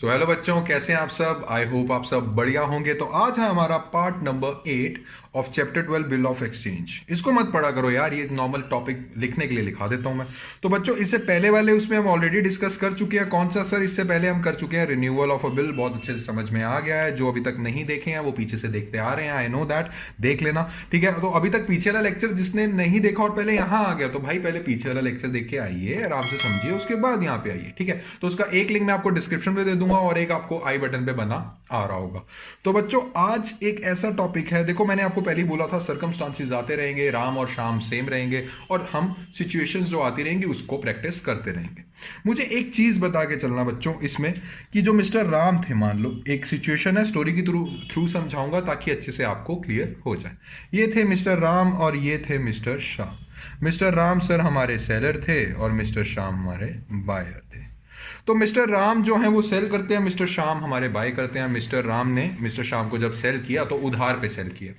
So hello बच्चों, कैसे हैं आप सब। आई होप आप सब बढ़िया होंगे। तो आज है हमारा part number 8 of chapter 12 bill of exchange. इसको मत पढ़ा करो यार, ये नॉर्मल टॉपिक लिखने के लिए लिखा देता हूं मैं। तो बच्चों, इससे पहले वाले उसमें हम ऑलरेडी डिस्कस कर चुके हैं। कौन सा सर? इससे पहले हम कर चुके हैं रिन्यूअल ऑफ अ बिल। बहुत अच्छे से समझ में आ गया है। जो अभी तक नहीं देखे हैं वो पीछे से देखते आ रहे हैं, आई नो दैट, देख लेना। ठीक है, तो अभी तक पीछे वाला लेक्चर जिसने नहीं देखा और पहले यहाँ आ गया, तो भाई पहले पीछे वाला लेक्चर देख के आइए, आराम से समझिए, उसके बाद यहाँ पे आइए। ठीक है, तो उसका एक लिंक मैं आपको डिस्क्रिप्शन में दे दूंगा और एक आपको आई बटन पे बना आ रहा होगा। तो बच्चों, आज एक ऐसा टॉपिक है, देखो मैंने आपको पहले ही बोला था सर्कमस्टांसेस आते रहेंगे, राम और श्याम सेम रहेंगे और हम सिचुएशंस जो आती रहेंगी उसको प्रैक्टिस करते रहेंगे। मुझे एक चीज बता के चलना बच्चों इसमें, कि जो मिस्टर राम थे, मान लो एक सिचुएशन है, स्टोरी की थ्रू समझाऊंगा ताकि अच्छे से आपको क्लियर हो जाए। ये थे मिस्टर राम और ये थे mister Shyam. Mister Ram sir हमारे सेलर थे और मिस्टर श्याम हमारे बायर थे। तो मिस्टर राम जो है वो सेल करते हैं, मिस्टर श्याम हमारे बाय करते हैं। मिस्टर राम ने मिस्टर श्याम को जब सेल किया तो उधार पे सेल किया।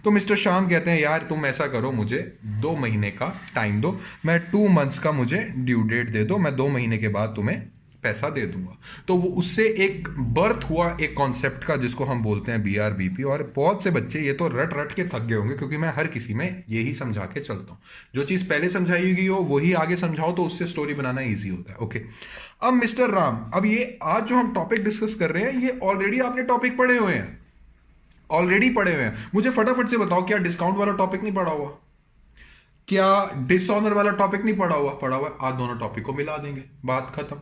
तो मिस्टर श्याम कहते हैं यार तुम ऐसा करो, मुझे 2 महीने का टाइम दो, मैं 2 मंथ्स का मुझे ड्यू डेट दे दो, मैं 2 महीने के बाद तुम्हें पैसा दे दूंगा। तो वो उससे एक बर्थ हुआ एक कॉन्सेप्ट का, जिसको हम बोलते हैं BRBP। और बहुत से बच्चे ये तो रट रट के थक गए होंगे, क्योंकि मैं हर किसी में यही समझा के चलता हूं। जो चीज पहले समझाई गई हो वही आगे समझाओ, तो उससे स्टोरी बनाना ईजी होता है। ओके, अब मिस्टर राम, अब ये आज जो हम टॉपिक डिस्कस कर रहे हैं ये ऑलरेडी आपने टॉपिक पढ़े हुए हैं, ऑलरेडी पढ़े हुए हैं। मुझे फटाफट से बताओ, क्या डिस्काउंट वाला टॉपिक नहीं पढ़ा हुआ? क्या डिसऑनर वाला टॉपिक नहीं पढ़ा हुआ? पढ़ा हुआ। आज दोनों टॉपिक को मिला देंगे, बात खत्म।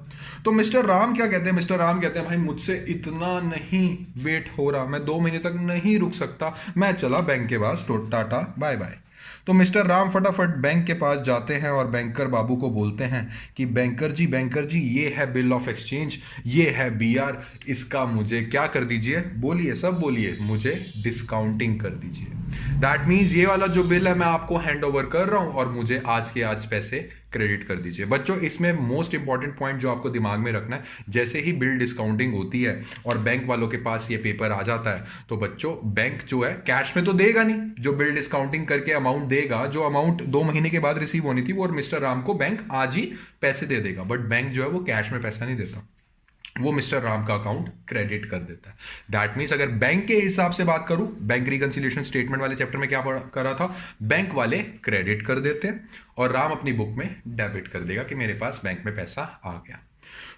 तो मिस्टर राम क्या कहते हैं? मिस्टर राम कहते हैं भाई मुझसे इतना नहीं वेट हो रहा, मैं 2 महीने तक नहीं रुक सकता, मैं चला बैंक के पास, तो टाटा बाय बाय। तो मिस्टर राम फटाफट बैंक के पास जाते हैं और बैंकर बाबू को बोलते हैं कि बैंकर जी ये है बिल ऑफ एक्सचेंज, ये है BR, इसका मुझे क्या कर दीजिए? बोलिए, सब बोलिए, मुझे डिस्काउंटिंग कर दीजिए। दैट मीन्स ये वाला जो बिल है मैं आपको हैंड ओवर कर रहा हूं और मुझे आज के आज पैसे क्रेडिट कर दीजिए। बच्चों, इसमें मोस्ट इंपॉर्टेंट पॉइंट जो आपको दिमाग में रखना है, जैसे ही बिल डिस्काउंटिंग होती है और बैंक वालों के पास ये पेपर आ जाता है, तो बच्चों बैंक जो है कैश में तो देगा नहीं। जो बिल डिस्काउंटिंग करके अमाउंट देगा, जो अमाउंट 2 महीने के बाद रिसीव होनी थी, वो और मिस्टर राम को बैंक आज ही पैसे दे देगा। बट बैंक जो है वो कैश में पैसा नहीं देता, वो मिस्टर राम का अकाउंट क्रेडिट कर देता है। दैट मीन्स अगर बैंक के हिसाब से बात करूं, बैंक रिकंसिलिएशन स्टेटमेंट वाले चैप्टर में क्या करा था, बैंक वाले क्रेडिट कर देते हैं और राम अपनी बुक में डेबिट कर देगा कि मेरे पास बैंक में पैसा आ गया।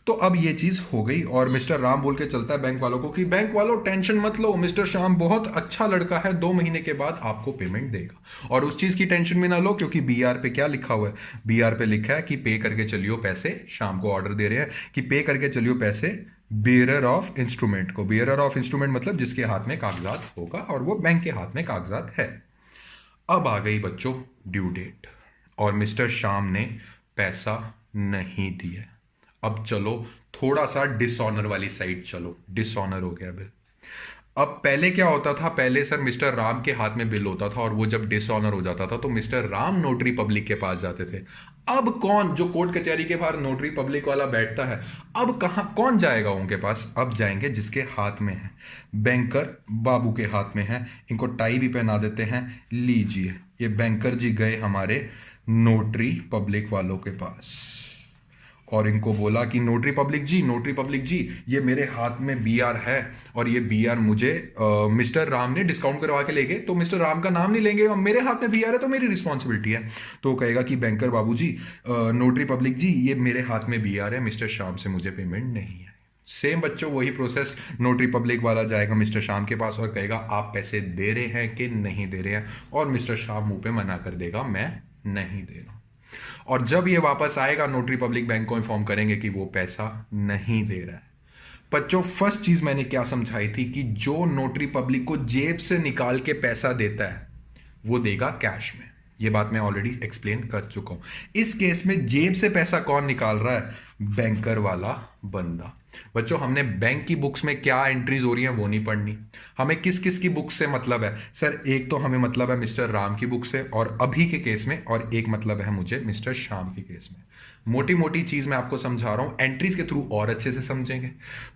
तो अब ये चीज हो गई और मिस्टर राम बोल के चलता है बैंक वालों को कि बैंक वालों टेंशन मत लो, मिस्टर श्याम बहुत अच्छा लड़का है, 2 महीने के बाद आपको पेमेंट देगा। और उस चीज की टेंशन भी ना लो, क्योंकि BR पे क्या लिखा हुआ है? BR पे लिखा है कि पे करके चलियो पैसे, शाम को ऑर्डर दे रहे हैं कि पे करके चलियो पैसे बेयरर ऑफ इंस्ट्रूमेंट को। बेयरर ऑफ इंस्ट्रूमेंट मतलब जिसके हाथ में कागजात होगा, और वो बैंक के हाथ में कागजात है। अब आ गई बच्चों ड्यू डेट और मिस्टर श्याम ने पैसा नहीं दिया। अब चलो थोड़ा सा डिसऑनर वाली साइड चलो, डिसऑनर हो गया बिल। अब पहले क्या होता था? पहले सर मिस्टर राम के हाथ में बिल होता था और वो जब डिसऑनर हो जाता था तो मिस्टर राम नोटरी पब्लिक के पास जाते थे। अब कौन, जो कोर्ट कचहरी के बाहर नोटरी पब्लिक वाला बैठता है, अब कहां कौन जाएगा उनके पास? अब जाएंगे जिसके हाथ में है, बैंकर बाबू के हाथ में है। इनको टाई भी पहना देते हैं, लीजिए ये बैंकर जी गए हमारे नोटरी पब्लिक वालों के पास और इनको बोला कि नोटरी पब्लिक जी ये मेरे हाथ में BR है और ये BR मुझे मिस्टर राम ने डिस्काउंट करवा के ले गए, तो मिस्टर राम का नाम नहीं लेंगे, और मेरे हाथ में BR है तो मेरी रिस्पॉन्सिबिलिटी है। तो कहेगा कि बैंकर बाबू जी, नोटरी पब्लिक जी ये मेरे हाथ में BR है, मिस्टर श्याम से मुझे पेमेंट नहीं है। सेम बच्चों वही प्रोसेस, नोटरी पब्लिक वाला जाएगा मिस्टर श्याम के पास और कहेगा आप पैसे दे रहे हैं कि नहीं दे रहे हैं, और मिस्टर श्याम मुंह पे मना कर देगा मैं नहीं दे रहा हूं। और जब ये वापस आएगा, नोटरी पब्लिक बैंक को इन्फॉर्म करेंगे कि वो पैसा नहीं दे रहा है। बच्चों, फर्स्ट चीज मैंने क्या समझाई थी कि जो नोटरी पब्लिक को जेब से निकाल के पैसा देता है वो देगा कैश में। ये बात मैं ऑलरेडी एक्सप्लेन कर चुका हूं। इस केस में जेब से पैसा कौन निकाल रहा है? बैंकर वाला बंदा। बच्चों, हमने बैंक की बुक्स में क्या एंट्रीज हो रही हैं वो नहीं पढ़नी। हमें किस किस की बुक से मतलब है? सर एक तो हमें मतलब है मिस्टर राम की बुक से और अभी के केस में, और एक मतलब है मुझे मिस्टर श्याम के केस में। मोटी मोटी चीज मैं आपको समझा रहा हूं, एंट्रीज के थ्रू और अच्छे से समझेंगे।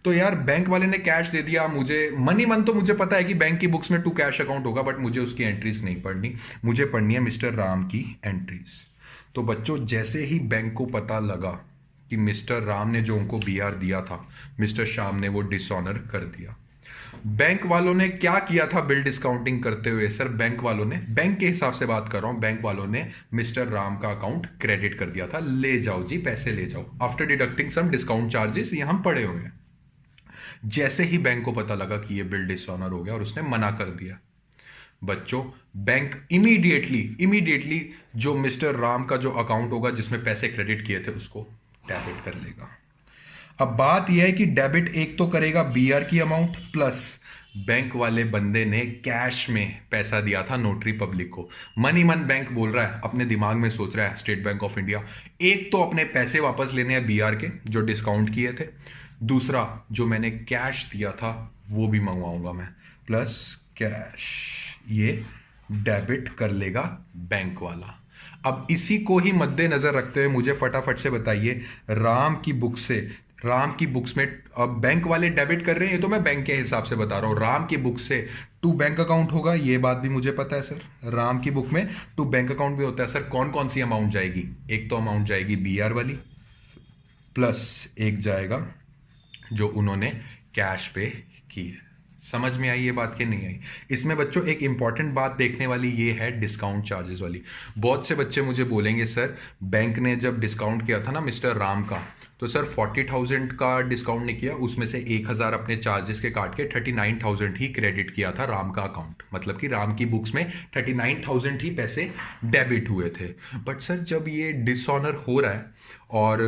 तो यार बैंक वाले ने कैश दे दिया, मुझे मनी मन तो मुझे पता है कि बैंक की बुक्स में 2 कैश अकाउंट होगा, बट मुझे उसकी एंट्रीज नहीं पढ़नी, मुझे पढ़नी है मिस्टर राम की एंट्रीज। तो बच्चों, जैसे ही बैंक को पता लगा कि मिस्टर राम ने जो उनको बीआर दिया था, मिस्टर श्याम ने वो डिसऑनर कर दिया। बैंक वालों ने क्या किया था बिल डिस्काउंटिंग करते हुए? सर बैंक वालों ने, बैंक के हिसाब से बात कर रहा हूं, बैंक वालों ने मिस्टर राम का अकाउंट क्रेडिट कर दिया था। ले जाओ जी, पैसे ले जाओ, after deducting some discount charges, ये हम पढ़े हुए हैं। जैसे ही बैंक को पता लगा कि ये बिल डिसऑनर हो गया और उसने मना कर दिया, बच्चों बैंक इमीडिएटली जो मिस्टर राम का जो अकाउंट होगा जिसमें पैसे क्रेडिट किए थे उसको डेबिट कर लेगा। अब बात यह है कि डेबिट एक तो करेगा बीआर की अमाउंट, प्लस बैंक वाले बंदे ने कैश में पैसा दिया था नोटरी पब्लिक को। मन ही मन बैंक बोल रहा है, अपने दिमाग में सोच रहा है, स्टेट बैंक ऑफ इंडिया, एक तो अपने पैसे वापस लेने हैं बीआर के जो डिस्काउंट किए थे, दूसरा जो मैंने कैश दिया था वो भी मंगवाऊंगा मैं, प्लस कैश, ये डेबिट कर लेगा बैंक वाला। अब इसी को ही मद्देनजर रखते हुए मुझे फटाफट से बताइए, राम की बुक्स में अब बैंक वाले डेबिट कर रहे हैं, ये तो मैं बैंक के हिसाब से बता रहा हूं, राम की बुक से टू बैंक अकाउंट होगा, ये बात भी मुझे पता है सर। राम की बुक में टू बैंक अकाउंट भी होता है सर। कौन कौन सी अमाउंट जाएगी? एक तो अमाउंट जाएगी बीआर वाली, प्लस एक जाएगा जो उन्होंने कैश पे की है। समझ में आई ये बात कि नहीं आई? इसमें बच्चों एक इंपॉर्टेंट बात देखने वाली ये है डिस्काउंट चार्जेस वाली। बहुत से बच्चे मुझे बोलेंगे सर बैंक ने जब डिस्काउंट किया था ना मिस्टर राम का, तो सर 40,000 का डिस्काउंट नहीं किया, उसमें से 1,000 अपने चार्जेस के काट के 39,000 ही क्रेडिट किया था राम का अकाउंट, मतलब कि राम की बुक्स में 39,000 ही पैसे डेबिट हुए थे। बट सर जब ये डिसऑनर हो रहा है और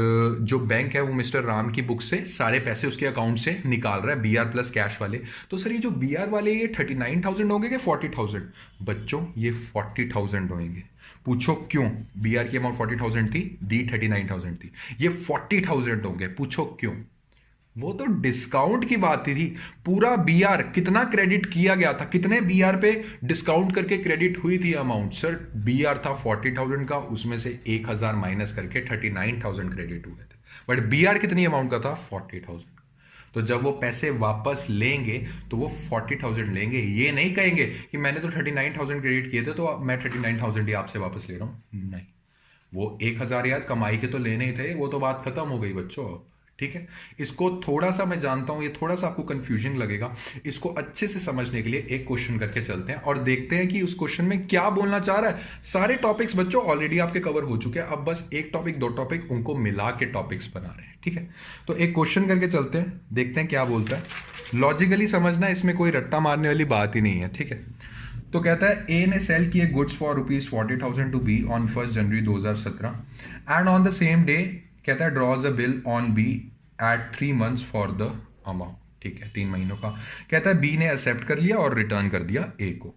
जो बैंक है वो मिस्टर राम की बुक से सारे पैसे उसके अकाउंट से निकाल रहा है बीआर प्लस कैश वाले, तो सर ये जो बीआर वाले ये 39,000 होंगे कि 40,000? बच्चों ये 40,000 होंगे। पूछो क्यों? बीआर की अमाउंट 40,000 थी, दी 39,000 थी, ये 40,000 होंगे। पूछो क्यों? वो तो डिस्काउंट की बात थी। पूरा बीआर कितना क्रेडिट किया गया था, कितने बीआर पे डिस्काउंट करके क्रेडिट हुई थी अमाउंट? सर बीआर था 40,000 का, उसमें से 1,000 माइनस करके 39,000 क्रेडिट हुए थे। बट बीआर कितनी अमाउंट का था? 40,000। तो जब वो पैसे वापस लेंगे तो वो 40,000 लेंगे, ये नहीं कहेंगे कि मैंने तो 39,000 क्रेडिट किए थे तो मैं 39,000 ही आपसे वापस ले रहा हूं। नहीं, वो 1,000 यार कमाई के तो लेने ही थे, वो तो बात खत्म हो गई बच्चों। ठीक है, इसको थोड़ा सा मैं जानता हूं ये थोड़ा सा आपको कंफ्यूजन लगेगा, इसको अच्छे से समझने के लिए एक क्वेश्चन करके चलते हैं और देखते हैं कि उस क्वेश्चन में क्या बोलना चाह रहा है। सारे टॉपिक्स बच्चों ऑलरेडी आपके कवर हो चुके हैं, अब बस एक टॉपिक दो टॉपिक उनको मिला के टॉपिक्स बना रहे हैं। ठीक है, तो एक क्वेश्चन करके चलते हैं, देखते हैं क्या बोलता है। लॉजिकली समझना, इसमें कोई रट्टा मारने वाली बात ही नहीं है। ठीक है, तो कहता है ए ने सेल किए goods for ₹40,000 to B on 1 January 2017 and on the same day कहता है draws a bill on B at 3 months for the amount. ठीक है, 3 महीनों का। कहता है बी ने एक्सेप्ट कर लिया और रिटर्न कर दिया ए को,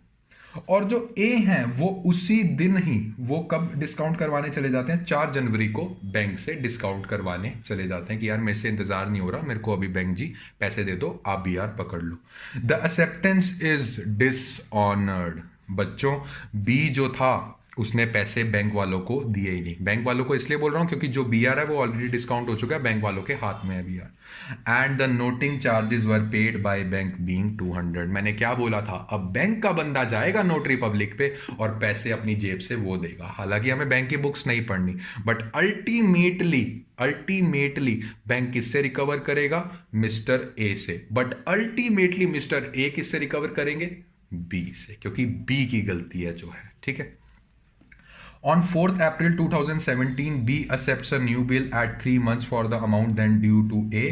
और जो ए हैं वो उसी दिन ही, वो कब डिस्काउंट करवाने चले जाते हैं? 4 जनवरी को बैंक से डिस्काउंट करवाने चले जाते हैं कि यार मेरे से इंतजार नहीं हो रहा, मेरे को अभी बैंक जी पैसे दे दो, आप भी यार पकड़ लो। The acceptance is dishonoured. बच्चों बी जो था उसने पैसे बैंक वालों को दिए ही नहीं। बैंक वालों को इसलिए बोल रहा हूं क्योंकि जो बीआर है वो ऑलरेडी डिस्काउंट हो चुका है, बैंक वालों के हाथ में है BR. And the noting charges were paid by bank being 200। मैंने क्या बोला था? अब बैंक का बंदा जाएगा नोटरी पब्लिक पे और पैसे अपनी जेब से वो देगा। हालांकि हमें बैंक की बुक्स नहीं पढ़नी, बट अल्टीमेटली बैंक किससे रिकवर करेगा? मिस्टर ए से। बट अल्टीमेटली मिस्टर ए किससे रिकवर करेंगे? बी से, क्योंकि बी की गलती है जो है। ठीक है, On 4th April 2017, B accepts a new bill at 3 months for the amount then due to A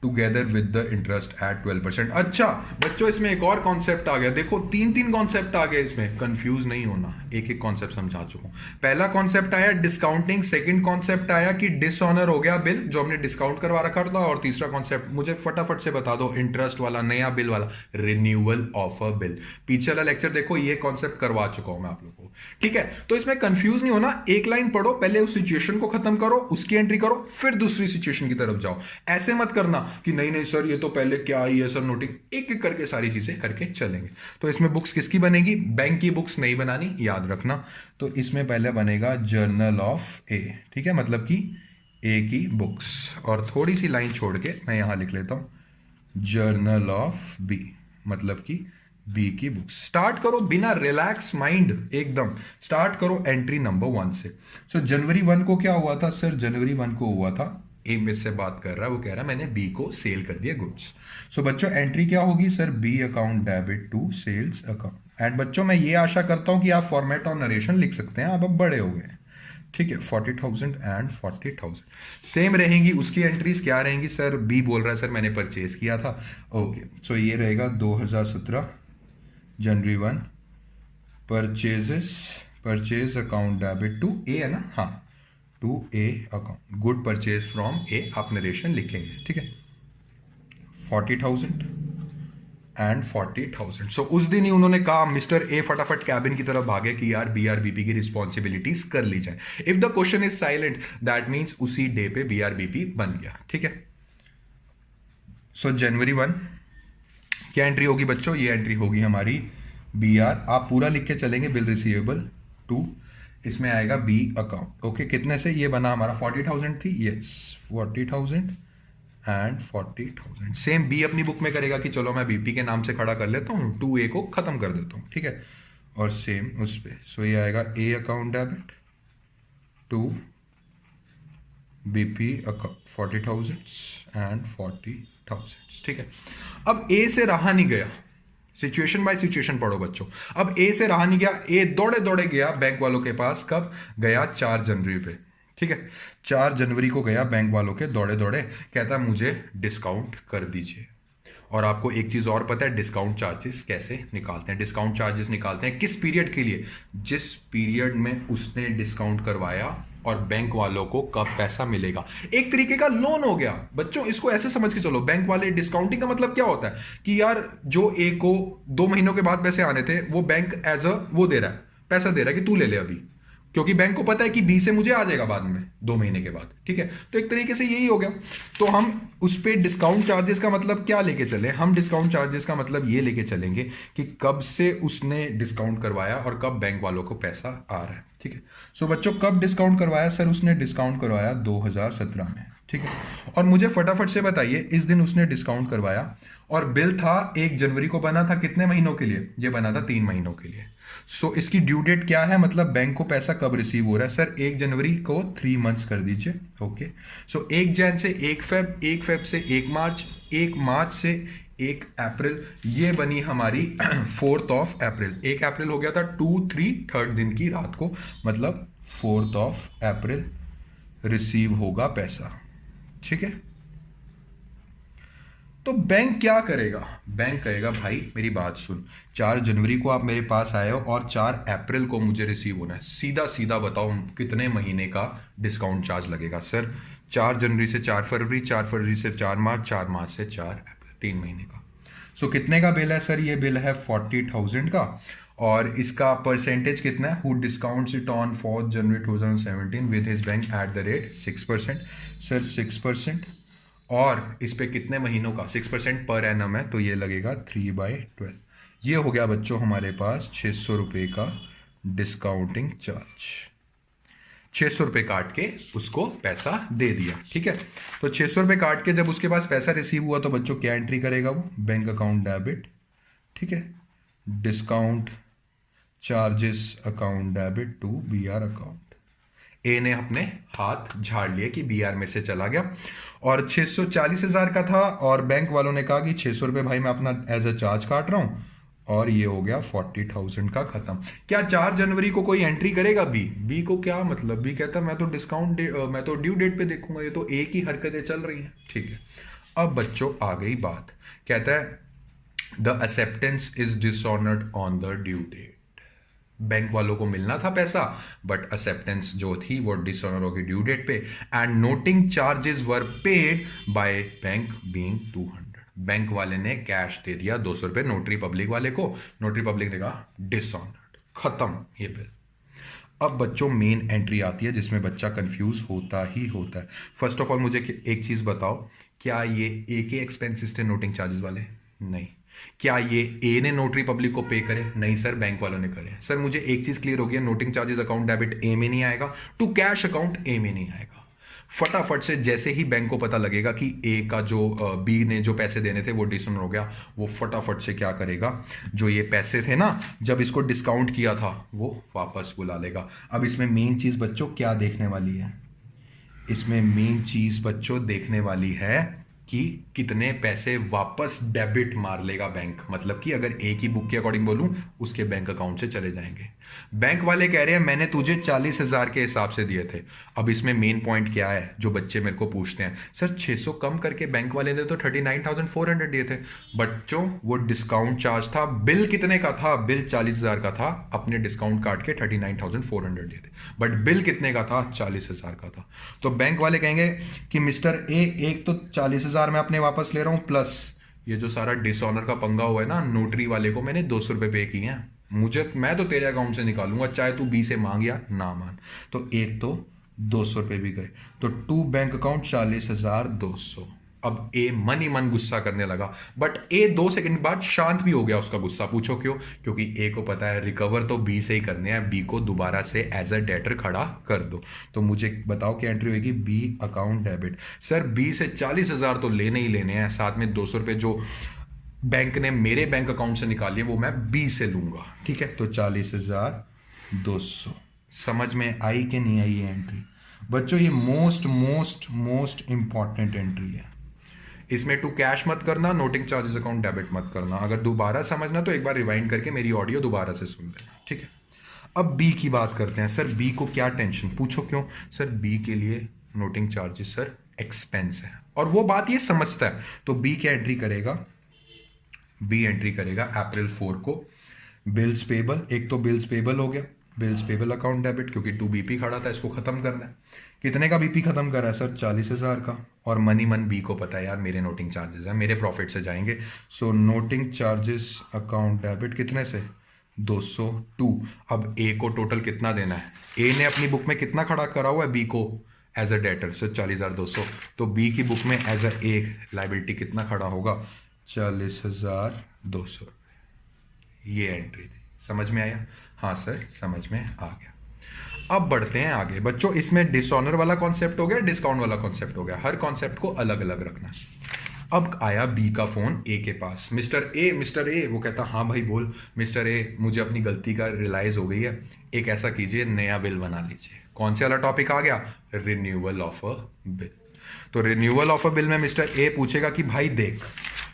together with the interest at 12%। अच्छा बच्चों इसमें एक और कॉन्सेप्ट आ गया। देखो 3 कॉन्सेप्ट आ गए इसमें, कंफ्यूज नहीं होना, एक एक कॉन्सेप्ट समझा चुका हूं। पहला कॉन्सेप्ट आया डिस्काउंटिंग, सेकंड कॉन्सेप्ट आया कि डिसऑनर हो गया बिल जो हमने डिस्काउंट करवा रखा था, और तीसरा कॉन्सेप्ट मुझे फटाफट से बता दो, इंटरेस्ट वाला नया बिल वाला, रिन्यूअल ऑफ अ बिल। पीछे वाला लेक्चर देखो, ये कॉन्सेप्ट करवा चुका हूं मैं आप लोगों को। ठीक है, तो इसमें कंफ्यूज नहीं होना, एक लाइन पढ़ो, पहले उस सिचुएशन को खत्म करो, उसकी एंट्री करो, फिर दूसरी सिचुएशन की तरफ जाओ। ऐसे मत करना कि नहीं सर ये तो पहले क्या आई है सर नोटिंग, एक एक करके सारी चीजें करके चलेंगे। तो इसमें बुक्स किसकी बनेगी? बैंक की बुक्स नहीं बनानी, याद रखना। तो इसमें पहले बनेगा जर्नल ऑफ ए। ठीक है, मतलब कि ए की बुक्स, और थोड़ी सी लाइन छोड़ के मैं यहां लिख लेता हूं जर्नल ऑफ बी, मतलब कि बी की बुक्स। स्टार्ट करो बिना रिलैक्स माइंड, एकदम स्टार्ट करो एंट्री नंबर 1 से। सो जनवरी 1 को क्या हुआ था सर? जनवरी 1 को हुआ था ए मेरे से बात कर रहा है, वो कह रहा है मैंने बी को सेल कर दिया गुड्स। सो बच्चों एंट्री क्या होगी sir, B account debit to sales account. And बच्चों मैं ये आशा करता हूं कि आप फॉर्मेट और नरेशन लिख सकते हैं, आप अब बड़े हो गए, ठीक है। 40,000 एंड 40,000 सेम रहेंगी। उसकी एंट्रीज क्या रहेंगी सर, बी बोल रहा है सर मैंने परचेज किया था, ओके। सो ये रहेगा 2017 जनवरी 1 purchase account debit to A, है ना, हाँ, to A account, good purchase from A, आप नरेशन लिखेंगे, ठीक है। 40,000 एंड 40,000। सो उस दिन ही उन्होंने कहा मिस्टर ए फटाफट कैबिन की तरफ भागे कि यार बीआरबीपी की रिस्पॉन्सिबिलिटीज कर ली जाए। If the question is silent that means उसी डे पे बीआरबीपी बन गया, ठीक है। सो जनवरी 1 क्या एंट्री होगी बच्चों, ये एंट्री होगी हमारी बी आर, आप पूरा लिख के चलेंगे, बिल रिसीवेबल टू, इसमें आएगा बी अकाउंट, ओके। कितने से ये बना हमारा, 40,000 थी, यस 40,000 एंड 40,000। सेम बी अपनी बुक में करेगा कि चलो मैं बीपी के नाम से खड़ा कर लेता हूँ, 2A को खत्म कर देता हूँ, ठीक है। और सेम उस पे, सो ये आएगा A account debit to BP account 40,000 and 40,000, ठीक है। अब ए से रहा नहीं गया, सिचुएशन बाय सिचुएशन पढ़ो बच्चों। अब ए से रहा नहीं गया, ए दौड़े दौड़े गया बैंक वालों के पास, कब गया, 4 जनवरी पे, ठीक है। 4 जनवरी को गया बैंक वालों के दौड़े दौड़े, कहता मुझे डिस्काउंट कर दीजिए। और आपको एक चीज और पता है, डिस्काउंट चार्जेस कैसे निकालते हैं, डिस्काउंट चार्जेस निकालते हैं किस पीरियड के लिए, जिस पीरियड में उसने डिस्काउंट करवाया और बैंक वालों को कब पैसा मिलेगा। एक तरीके का लोन हो गया बच्चों, इसको ऐसे समझ के चलो। बैंक वाले, डिस्काउंटिंग का मतलब क्या होता है कि यार जो ए को 2 महीनों के बाद पैसे आने थे, वो बैंक एज अ वो दे रहा है, पैसा दे रहा है कि तू ले ले अभी, क्योंकि बैंक को पता है कि बी से मुझे आ जाएगा बाद में 2 महीने के बाद, ठीक है। तो एक तरीके से यही हो गया। तो हम उस पे डिस्काउंट चार्जेस का मतलब क्या लेके चले, हम डिस्काउंट चार्जेस का मतलब ये लेके चलेंगे कि कब से उसने डिस्काउंट करवाया और कब बैंक वालों को पैसा आ रहा है, ठीक है। सो बच्चों कब डिस्काउंट करवाया सर, उसने डिस्काउंट करवाया 2017 में, ठीक है। और मुझे फटाफट से बताइए, इस दिन उसने डिस्काउंट करवाया और बिल था 1 जनवरी को बना था, कितने महीनों के लिए, ये बना था 3 महीनों के लिए। सो इसकी ड्यू डेट क्या है, मतलब बैंक को पैसा कब रिसीव हो रहा है सर, 1 जनवरी को 3 मंथ्स कर दीजिए, ओके। सो 1 जैन से 1 फेब, 1 फेब से 1 मार्च, 1 मार्च से 1 अप्रैल, ये बनी हमारी 4 अप्रैल। 1 अप्रैल हो गया था 2, 3, 3rd दिन की रात को, मतलब 4 अप्रैल रिसीव होगा पैसा, ठीक है। तो बैंक क्या करेगा, बैंक कहेगा भाई मेरी बात सुन, 4 जनवरी को आप मेरे पास आए हो और 4 अप्रैल को मुझे रिसीव होना है, सीधा सीधा बताओ कितने महीने का डिस्काउंट चार्ज लगेगा सर, 4 जनवरी से 4 फरवरी, 4 फरवरी से 4 मार्च, 4 मार्च से 4 अप्रैल, 3 महीने का। सो कितने का बिल है सर, ये बिल है 40,000 का, और इसका परसेंटेज कितना है, who discounts it on 4 January 2017 with his bank at the rate 6%, sir 6%, और इस पे कितने महीनों का, 6% पर एनम है, तो ये लगेगा 3/12। ये हो गया बच्चों हमारे पास 600 रुपये का डिस्काउंटिंग चार्ज। 600 रुपये काट के उसको पैसा दे दिया, ठीक है। तो 600 रुपये काट के जब उसके पास पैसा रिसीव हुआ तो बच्चों क्या एंट्री करेगा वो, बैंक अकाउंट डेबिट, ठीक है, discount charges account debit to B R account. A ने अपने हाथ झाड़ लिए कि बी आर में से चला गया, और 640,000 का था, और बैंक वालों ने कहा कि 600 रुपये भाई मैं अपना एज अ चार्ज काट रहा हूं, और ये हो गया 40,000 का खत्म। क्या 4 जनवरी को कोई एंट्री करेगा बी, बी को क्या मतलब, बी कहता मैं तो डिस्काउंट मैं तो ड्यू डेट पे देखूंगा, ये तो ए की हरकतें चल रही हैं, ठीक है। अब बच्चों आ गई बात, कहता है the acceptance is dishonoured on the due date. Bank वालों को मिलना था पैसा, बट एक्सेप्टेंस जो थी वो डिसऑनर होगी ड्यू डेट पे, and noting charges were paid by bank being 200। Bank वाले ने कैश दे दिया 200 रुपये नोटरी पब्लिक वाले को, नोटरी पब्लिक ने कहा डिसऑनर्ड, खत्म ये बिल। अब बच्चों मेन एंट्री आती है जिसमें बच्चा कंफ्यूज होता ही होता है। फर्स्ट ऑफ ऑल मुझे एक चीज बताओ, क्या ये ए के एक्सपेंसेस थे नोटिंग चार्जेस वाले, नहीं। क्या ये ए ने नोटरी पब्लिक को पे करे, नहीं सर बैंक वालों ने करे। सर मुझे एक चीज क्लियर हो गया, नोटिंग चार्जेस अकाउंट डेबिट ए में नहीं आएगा, टू कैश अकाउंट ए में नहीं आएगा। फटाफट से जैसे ही बैंक को पता लगेगा कि ए का जो बी ने जो पैसे देने थे वो डिसऑनर हो गया, वो फटाफट से क्या करेगा, जो ये पैसे थे ना जब इसको डिस्काउंट किया था वो वापस बुला लेगा। अब इसमें मेन चीज बच्चों क्या देखने वाली है, इसमें मेन चीज बच्चों देखने वाली है कि कितने पैसे वापस डेबिट मार लेगा बैंक। मतलब कि अगर एक ही बुक के अकॉर्डिंग बोलूं, उसके बैंक अकाउंट से चले जाएंगे। बैंक वाले कह रहे हैं मैंने तुझे 40,000 के हिसाब से दिए थे। अब इसमें मेन पॉइंट क्या है जो बच्चे मेरे को पूछते हैं, सर 600 कम करके बैंक वाले ने तो 39,400 दिए थे। बच्चों वो डिस्काउंट चार्ज था। बिल कितने का था? बिल 40,000 का था, अपने डिस्काउंट काट के 39,400 दिए थे, बट बिल कितने का था? 40,000 का था। तो बैंक वाले कहेंगे कि मिस्टर ए, एक तो 40,000 मैं अपने वापस ले रहा हूं, प्लस ये जो सारा डिसऑनर का पंगा हुआ है ना, नोटरी वाले को मैंने 200 रुपए पे किए हैं, मैं तो तेरे अकाउंट से निकालूंगा, चाहे तू बी से मांग या ना मांग। तो एक तो 200 रुपए भी गए, तो टू बैंक अकाउंट 40,200। अब ए मन ही मन गुस्सा करने लगा, बट ए 2 सेकंड बाद शांत भी हो गया उसका गुस्सा। पूछो क्यों? क्योंकि ए को पता है रिकवर तो बी से ही करने हैं, बी को दोबारा से एज अ डेटर खड़ा कर दो। तो मुझे बताओ क्या एंट्री होगी? B account debit. Sir B से 40,000 तो लेने ही लेने हैं, साथ में 200 रुपए जो बैंक ने मेरे बैंक अकाउंट से निकाली वो मैं बी से लूंगा। ठीक है, तो 40,200। समझ में आई कि नहीं आई ये एंट्री? बच्चों ये most most most important entry है। इसमें टू कैश मत करना, नोटिंग चार्जेस अकाउंट डेबिट मत करना। अगर दोबारा समझना तो एक बार रिवाइंड करके मेरी ऑडियो दोबारा से सुन लेना। ठीक है, अब बी की बात करते हैं। सर बी को क्या टेंशन? पूछो क्यों? सर बी के लिए नोटिंग चार्जेस सर एक्सपेंस है, और वो बात ये समझता है। तो बी क्या एंट्री करेगा? बी एंट्री करेगा अप्रैल 4 को बिल्स पेबल। एक तो बिल्स पेबल हो गया, बिल्स पेबल अकाउंट डेबिट, क्योंकि 2 बीपी खड़ा था, इसको खत्म करना है। कितने का बीपी खत्म करा है सर? 40,000 का। और मनी मन बी को पता है यार मेरे नोटिंग चार्जेस हैं, मेरे प्रॉफिट से जाएंगे। सो नोटिंग चार्जेस अकाउंट डेबिट कितने से? 202। अब ए को टोटल कितना देना है? ए ने अपनी बुक में कितना खड़ा करा हुआ है बी को एज अ डेटर? सर 40,200। तो बी की बुक में एज अ ए लाइबिलिटी कितना खड़ा होगा? 40,200। ये एंट्री थी। समझ में आया? हाँ सर समझ में आ गया। अब बढ़ते हैं आगे बच्चों। इसमें डिसऑनर वाला कॉन्सेप्ट हो गया, डिस्काउंट वाला कॉन्सेप्ट हो गया। हर कॉन्सेप्ट को अलग अलग रखना। अब आया बी का फोन ए के पास। मिस्टर ए वो कहता हाँ भाई बोल। मिस्टर ए मुझे अपनी गलती का रियलाइज हो गई है, एक ऐसा कीजिए नया बिल बना लीजिए। कौन से वाला टॉपिक आ गया? Renewal of a bill. तो रिन्यूअल ऑफ अ बिल में मिस्टर ए पूछेगा कि भाई देख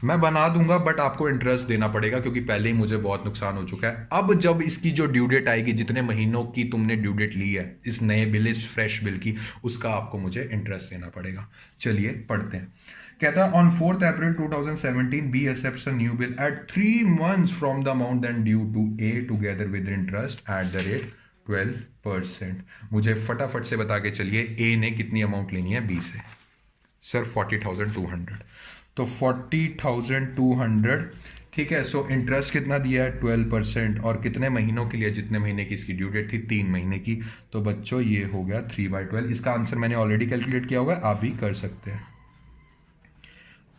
मैं बना दूंगा बट आपको इंटरेस्ट देना पड़ेगा, क्योंकि पहले ही मुझे बहुत नुकसान हो चुका है। अब जब इसकी जो ड्यू डेट आएगी, जितने महीनों की तुमने ड्यू डेट ली है इस नए बिल, इस फ्रेश बिल की, उसका आपको मुझे इंटरेस्ट देना पड़ेगा। चलिए पढ़ते हैं। कहता है on 4 April 2017 B accepts a new bill at 3 months from the amount then due to A together with interest at the rate 12%। मुझे फटाफट से बता के चलिए ए ने कितनी अमाउंट लेनी है बी से? सर 40,200। तो 40,200 ठीक है। सो इंटरेस्ट कितना दिया है? 12%। और कितने महीनों के लिए? जितने महीने की इसकी ड्यू डेट थी, 3 महीने की। तो बच्चों ये हो गया 3/12। इसका आंसर मैंने ऑलरेडी कैलकुलेट किया हुआ है, आप भी कर सकते हैं।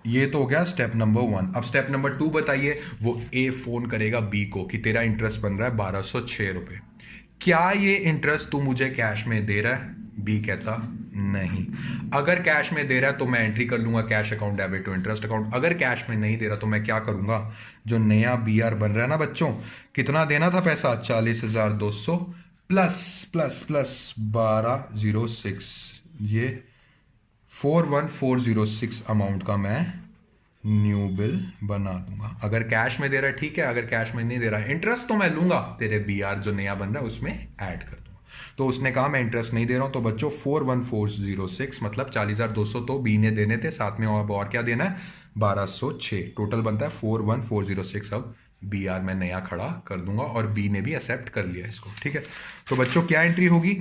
ये तो हो गया स्टेप नंबर 1। अब स्टेप नंबर 2 बताइए। वो ए फोन करेगा बी को कि तेरा इंटरेस्ट बन रहा है 1,206 रुपए, क्या ये इंटरेस्ट तू मुझे कैश में दे रहा है? बी कहता नहीं। अगर कैश में दे रहा है तो मैं एंट्री कर लूंगा cash account debit to interest account. अगर कैश में नहीं दे रहा तो मैं क्या करूंगा? जो नया बी आर बन रहा है ना बच्चों, कितना देना था पैसा? 40,200 प्लस प्लस प्लस 1206, ये 41,406 अमाउंट का मैं न्यू बिल बना दूंगा। अगर कैश में दे रहा है ठीक है, अगर कैश में नहीं दे रहा है इंटरेस्ट तो मैं लूंगा, तेरे बी आर जो नया बन रहा है उसमें ऐड कर दूंगा। तो उसने कहा मैं इंटरेस्ट नहीं दे रहा हूं, तो बच्चों 41,406 मतलब 40,200 तो बी ने देने थे, साथ में और क्या देना है? 1,206। टोटल बनता है 41,406। अब बी आर मैं नया खड़ा कर दूंगा और बी ने भी एक्सेप्ट कर लिया इसको। ठीक है, तो बच्चों क्या एंट्री होगी?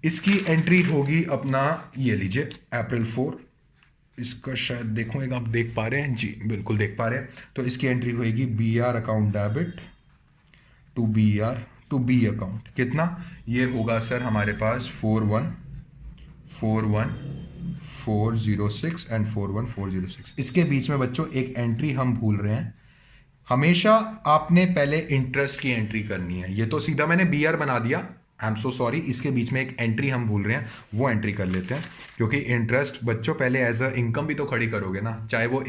इसकी एंट्री होगी अपना, ये लीजिए अप्रैल 4। इसका शायद देखो एक आप देख पा रहे हैं जी, बिल्कुल देख पा रहे हैं। तो इसकी एंट्री होगी B R account debit to B R to B account. कितना? ये होगा सर हमारे पास 41,406 एंड 41,406। इसके बीच में बच्चों एक एंट्री हम भूल रहे हैं। हमेशा आपने पहले इंटरेस्ट की एंट्री करनी है। ये तो सीधा मैंने बी आर बना दिया, आई एम सो सॉरी। इसके बीच में एक एंट्री हम भूल रहे हैं, वो एंट्री कर लेते हैं। क्योंकि इंटरेस्ट बच्चों पहले एज अ इनकम भी तो खड़ी करोगे ना, चाहे वो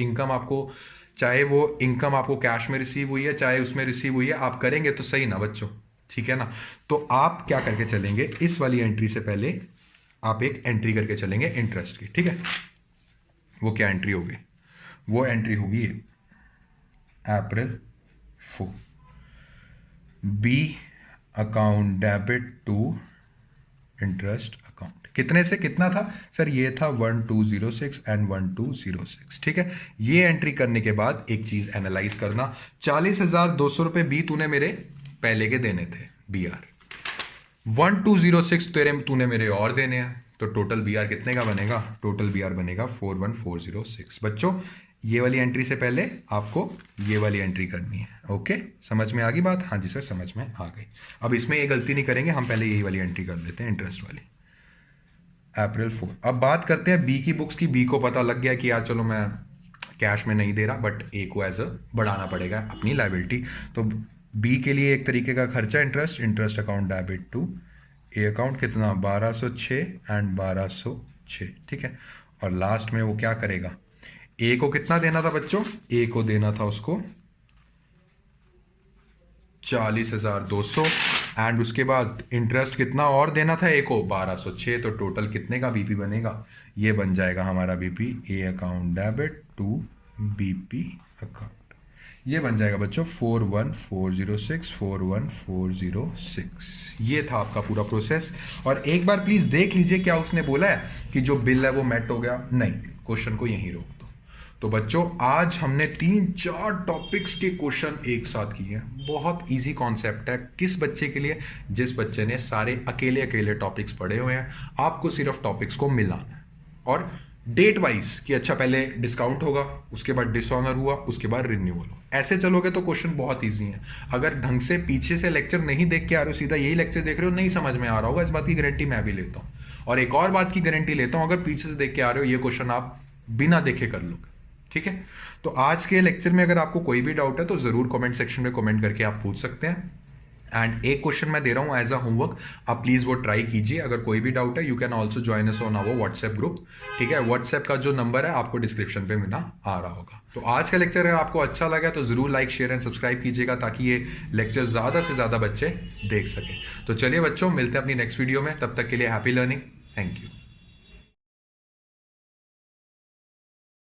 इनकम आपको कैश में रिसीव हुई है, चाहे उसमें रिसीव हुई है, आप करेंगे तो सही ना बच्चों, ठीक है ना। तो आप क्या करके चलेंगे? इस वाली एंट्री से पहले आप एक एंट्री करके चलेंगे इंटरेस्ट की, ठीक है। वो क्या एंट्री होगी? वो एंट्री होगी April 4, B account debit to interest account. कितने से कितना था सर? ये था 1206 एंड 1206, ठीक है। ये एंट्री करने के बाद एक चीज एनालाइज करना, 40,200 रुपए बी तूने मेरे पहले के देने थे, बी आर 1206 तूने मेरे और देने हैं, तो टोटल बी आर कितने का बनेगा? टोटल बी आर बनेगा 41406। बच्चों ये वाली एंट्री से पहले आपको ये वाली एंट्री करनी है। ओके, समझ में आ गई बात? हाँ जी सर, समझ में आ गई। अब इसमें ये गलती नहीं करेंगे, हम पहले यही वाली एंट्री कर लेते हैं, इंटरेस्ट वाली, अप्रैल 4। अब बात करते हैं बी की बुक्स की। बी को पता लग गया कि यार चलो मैं कैश में नहीं दे रहा, बट ए को एज अ बढ़ाना पड़ेगा अपनी लाइबिलिटी। तो बी के लिए एक तरीके का खर्चा interest account debit to A account, कितना? 1206 एंड 1206, ठीक है। और लास्ट में वो क्या करेगा? ए को कितना देना था बच्चों? ए को देना था उसको 40,200 एंड उसके बाद इंटरेस्ट कितना और देना था ए को? 1206। तो टोटल कितने का बीपी बनेगा? ये बन जाएगा हमारा BP A account debit to BP account. ये बन जाएगा बच्चों 41406 41406। ये था आपका पूरा प्रोसेस। और एक बार प्लीज देख लीजिए क्या उसने बोला है कि जो बिल है वो मेट हो गया? नहीं, क्वेश्चन को यहीं रोक दो। तो बच्चों आज हमने 3-4 टॉपिक्स के क्वेश्चन एक साथ किए हैं। बहुत इजी कॉन्सेप्ट है। किस बच्चे के लिए? जिस बच्चे ने सारे अकेले अकेले टॉपिक्स पढ़े हुए हैं। आपको सिर्फ टॉपिक्स को मिलाना है और डेट वाइज कि अच्छा पहले डिस्काउंट होगा, उसके बाद डिसऑनर हुआ, उसके बाद रिन्यूअल हो। ऐसे चलोगे तो क्वेश्चन बहुत इजी है। अगर ढंग से पीछे से लेक्चर नहीं देख के आ रहे हो, सीधा यही लेक्चर देख रहे हो, नहीं समझ में आ रहा होगा। इस बात की गारंटी मैं भी लेता हूं। और एक और बात की गारंटी लेता हूं, अगर पीछे से देख के आ रहे हो, ये क्वेश्चन आप बिना देखे कर लोगे, ठीक है। तो आज के लेक्चर में अगर आपको कोई भी डाउट है तो जरूर कमेंट सेक्शन में कमेंट करके आप पूछ सकते हैं। एंड एक क्वेश्चन मैं दे रहा हूं एज अ होमवर्क, आप प्लीज वो ट्राई कीजिए। अगर कोई भी डाउट है you can also join us on our WhatsApp group, ठीक है। व्हाट्सएप का जो नंबर है आपको डिस्क्रिप्शन पे मिला आ रहा होगा। तो आज का लेक्चर अगर आपको अच्छा लगा तो जरूर लाइक शेयर एंड सब्सक्राइब कीजिएगा ताकि ये लेक्चर ज्यादा से ज्यादा बच्चे देख सकें। तो चलिए बच्चों, मिलते हैं अपनी नेक्स्ट वीडियो में। तब तक के लिए हैप्पी लर्निंग। Thank you.